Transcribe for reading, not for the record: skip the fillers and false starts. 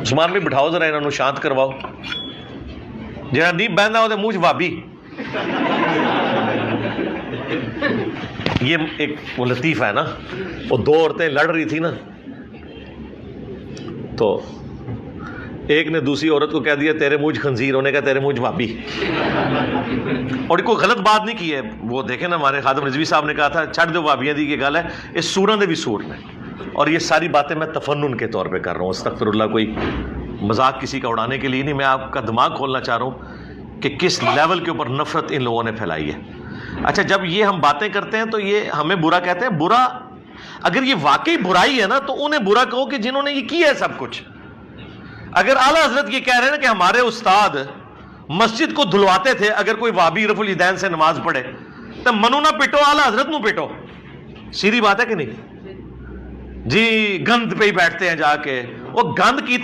عثمان بھی بٹھاؤ ذرا انہوں شانت کرواؤ جہاں نہیں بہنا وہ منہ چ بھابی. یہ ایک وہ لطیفہ ہے نا, وہ دو عورتیں لڑ رہی تھی نا, تو ایک نے دوسری عورت کو کہہ دیا تیرے منہ خنزیر, ہونے کا تیرے منہ بھابی. اور کوئی غلط بات نہیں کی ہے, وہ دیکھیں نا ہمارے خادم رضوی صاحب نے کہا تھا چھڑ دو بھابیاں دی کی گل ہے, اس سوراں دے بھی سور نے. اور یہ ساری باتیں میں تفنن کے طور پہ کر رہا ہوں, استغفر اللہ, کوئی مذاق کسی کا اڑانے کے لیے نہیں, میں آپ کا دماغ کھولنا چاہ رہا ہوں کہ کس لیول کے اوپر نفرت ان لوگوں نے پھیلائی ہے. اچھا جب یہ ہم باتیں کرتے ہیں تو یہ ہمیں برا کہتے ہیں. برا اگر یہ واقعی برائی ہے نا تو انہیں برا کہو کہ جنہوں نے یہ کیا ہے سب کچھ. اگر اعلیٰ حضرت یہ کہہ رہے ہیں کہ ہمارے استاد مسجد کو دھلواتے تھے, اگر کوئی وابی رفع الیدین سے نماز پڑھے تو منو نہ پیٹو, اعلیٰ حضرت نو پیٹو. سیدھی بات ہے کہ نہیں جی؟ گند پہ ہی بیٹھتے ہیں جا کے, وہ گند کیتے